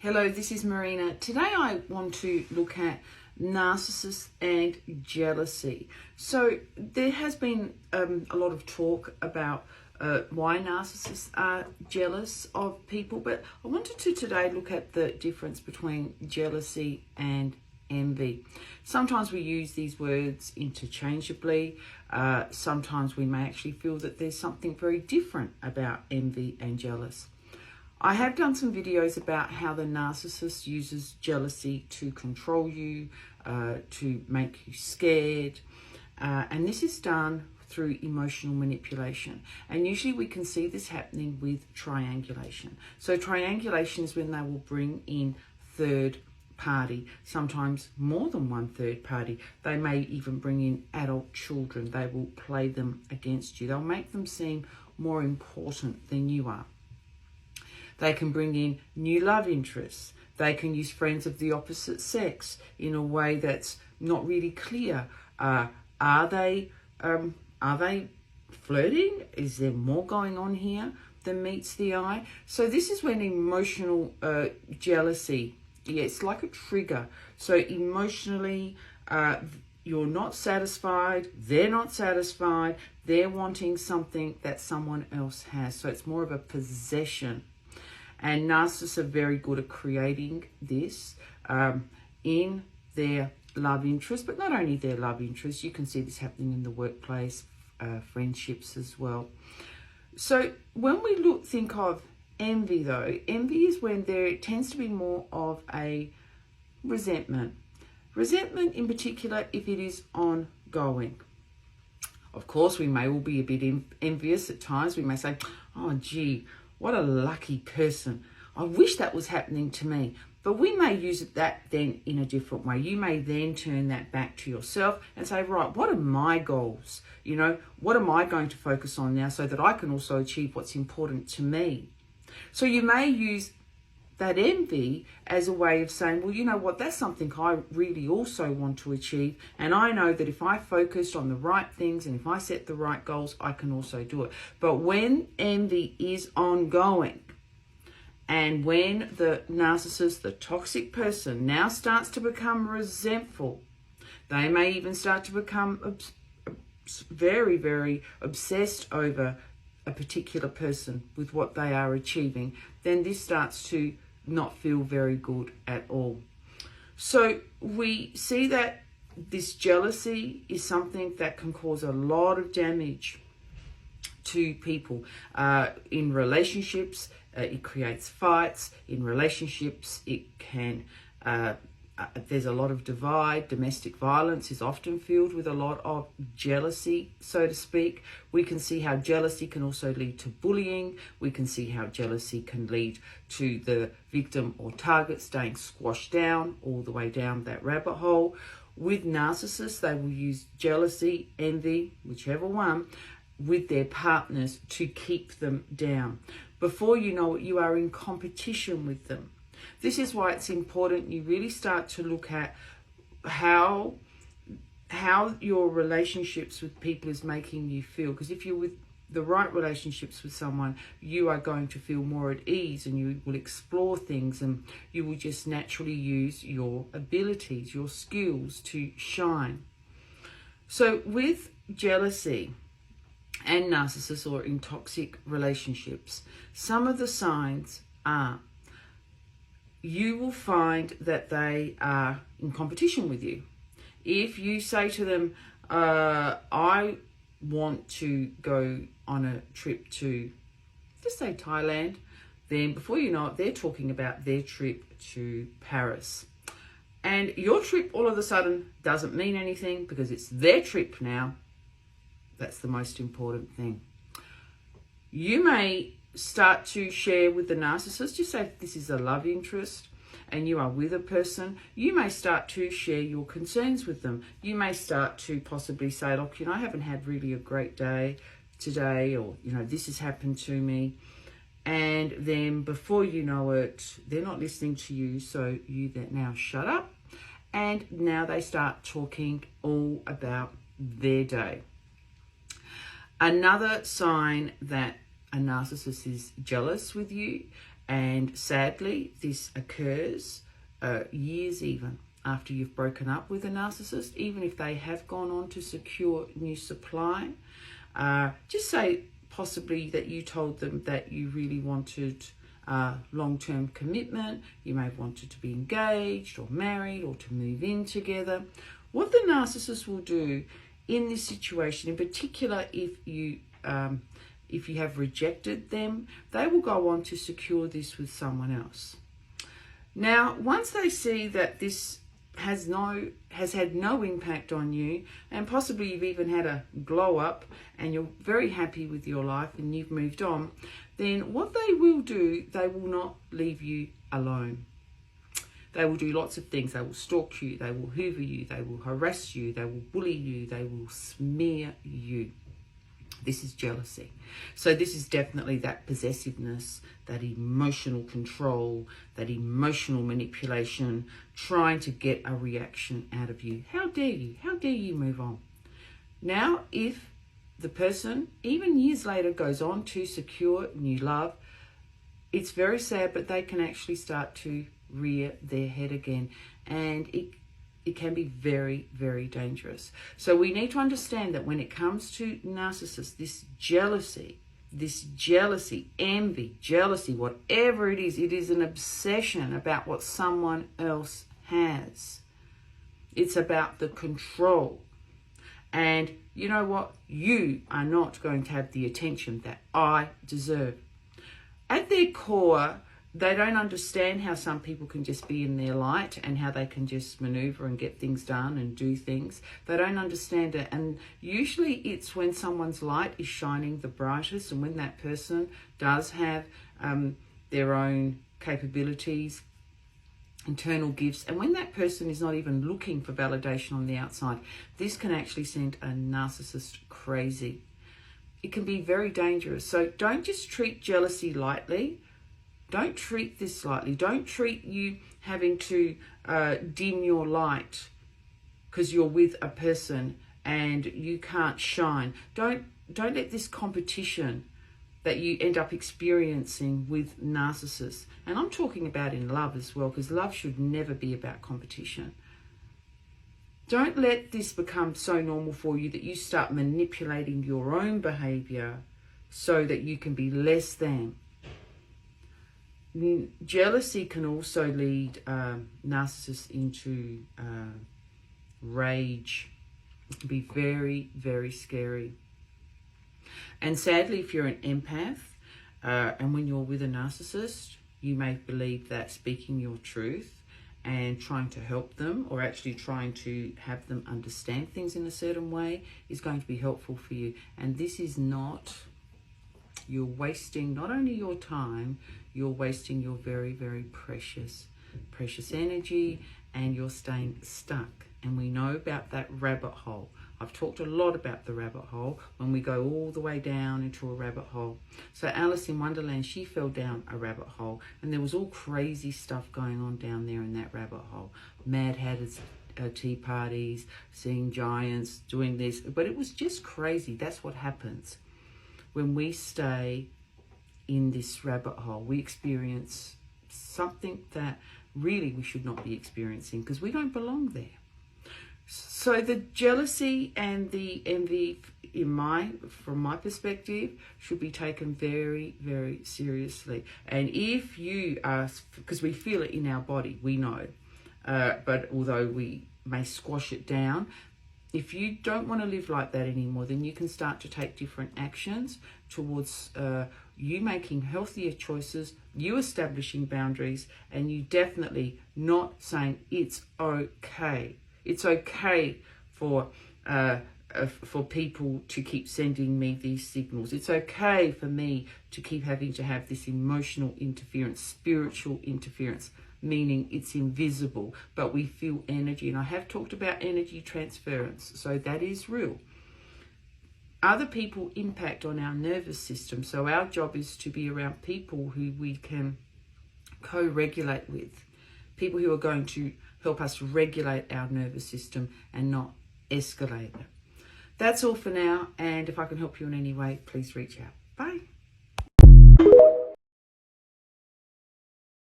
Hello, this is Marina. Today I want to look at narcissists and jealousy. So there has been a lot of talk about why narcissists are jealous of people, but I wanted to today look at the difference between jealousy and envy. Sometimes we use these words interchangeably. Sometimes we may actually feel that there's something very different about envy and jealous. I have done some videos about how the narcissist uses jealousy to control you, to make you scared, and this is done through emotional manipulation. And usually we can see this happening with triangulation. So triangulation is when they will bring in third party, sometimes more than one third party. They may even bring in adult children. They will play them against you. They'll make them seem more important than you are. They can bring in new love interests. They can use friends of the opposite sex in a way that's not really clear. Are they flirting? Is there more going on here than meets the eye? So this is when emotional jealousy, it's like a trigger. So emotionally, you're not satisfied, they're not satisfied, they're wanting something that someone else has. So it's more of a possession. And narcissists are very good at creating this in their love interest, but not only their love interest. You can see this happening in the workplace, friendships as well. So when we think of envy though, envy is when there tends to be more of a resentment. Resentment in particular if it is ongoing. Of course, we may all be a bit envious at times. We may say, oh gee, what a lucky person. I wish that was happening to me. But we may use that then in a different way. You may then turn that back to yourself and say, right, what are my goals? You know, what am I going to focus on now so that I can also achieve what's important to me? So you may use that envy as a way of saying, well, you know what, that's something I really also want to achieve. And I know that if I focused on the right things and if I set the right goals, I can also do it. But when envy is ongoing, and when the narcissist, the toxic person, now starts to become resentful, they may even start to become very, very obsessed over a particular person with what they are achieving, then this starts to not feel very good at all. So we see that this jealousy is something that can cause a lot of damage to people. In relationships, it creates fights. In relationships, it can there's a lot of divide. Domestic violence is often filled with a lot of jealousy, so to speak. We can see how jealousy can also lead to bullying. We can see how jealousy can lead to the victim or target staying squashed down all the way down that rabbit hole. With narcissists, they will use jealousy, envy, whichever one, with their partners to keep them down. Before you know it, you are in competition with them. This is why it's important you really start to look at how your relationships with people is making you feel. Because if you're with the right relationships with someone, you are going to feel more at ease and you will explore things and you will just naturally use your abilities, your skills to shine. So with jealousy and narcissists or in toxic relationships, some of the signs are you will find that they are in competition with you. If you say to them, I want to go on a trip to, just say Thailand, then before you know it, they're talking about their trip to Paris. And your trip all of a sudden doesn't mean anything because it's their trip now. That's the most important thing. You may start to share with the narcissist, just say this is a love interest and you are with a person, you may start to share your concerns with them. You may start to possibly say, look, you know, I haven't had really a great day today, or, you know, this has happened to me. And then before you know it, they're not listening to you, so you that now shut up. And now they start talking all about their day. Another sign that a narcissist is jealous with you And sadly, this occurs years even after you've broken up with a narcissist, even if they have gone on to secure new supply. Just say possibly that you told them that you really wanted long-term commitment. You may have wanted to be engaged or married or to move in together. What the narcissist will do in this situation, in particular if you have rejected them, they will go on to secure this with someone else. Now, once they see that this has had no impact on you, and possibly you've even had a glow up and you're very happy with your life and you've moved on, then what they will do, they will not leave you alone. They will do lots of things. They will stalk you, they will hoover you, they will harass you, they will bully you, they will smear you. This is jealousy. So this is definitely that possessiveness, that emotional control, that emotional manipulation, trying to get a reaction out of you. How dare you? How dare you move on? Now, if the person, even years later, goes on to secure new love, it's very sad, but they can actually start to rear their head again. And it can be very, very dangerous. So we need to understand that when it comes to narcissists, this jealousy, envy, jealousy, whatever it is an obsession about what someone else has. It's about the control. And you know what? You are not going to have the attention that I deserve. At their core, they don't understand how some people can just be in their light and how they can just maneuver and get things done and do things. They don't understand it. And usually it's when someone's light is shining the brightest, and when that person does have their own capabilities, internal gifts, and when that person is not even looking for validation on the outside, this can actually send a narcissist crazy. It can be very dangerous. So don't just treat jealousy lightly. Don't treat this lightly. Don't treat you having to dim your light because you're with a person and you can't shine. Don't let this competition that you end up experiencing with narcissists, and I'm talking about in love as well, because love should never be about competition. Don't let this become so normal for you that you start manipulating your own behavior so that you can be less than. Jealousy can also lead narcissists into rage. It can be very, very scary. And sadly, if you're an empath and when you're with a narcissist, you may believe that speaking your truth and trying to help them, or actually trying to have them understand things in a certain way, is going to be helpful for you. And this is not, you're wasting not only your time, you're wasting your very, very precious energy, and you're staying stuck. And we know about that rabbit hole. I've talked a lot about the rabbit hole, when we go all the way down into a rabbit hole. So Alice in Wonderland, she fell down a rabbit hole, and there was all crazy stuff going on down there in that rabbit hole. Mad Hatters, tea parties, seeing giants, doing this. But it was just crazy. That's what happens when we stay in this rabbit hole. We experience something that really we should not be experiencing, because we don't belong there. So the jealousy and the envy, from my perspective, should be taken very, very seriously. And if you are, because we feel it in our body, we know, but although we may squash it down, if you don't want to live like that anymore, then you can start to take different actions towards you making healthier choices, you establishing boundaries, and you definitely not saying it's okay. It's okay for people to keep sending me these signals. It's okay for me to keep having to have this emotional interference, spiritual interference, meaning it's invisible, but we feel energy. And I have talked about energy transference, so that is real. Other people impact on our nervous system, so our job is to be around people who we can co-regulate with, people who are going to help us regulate our nervous system and not escalate it. That's all for now, and if I can help you in any way, please reach out. Bye.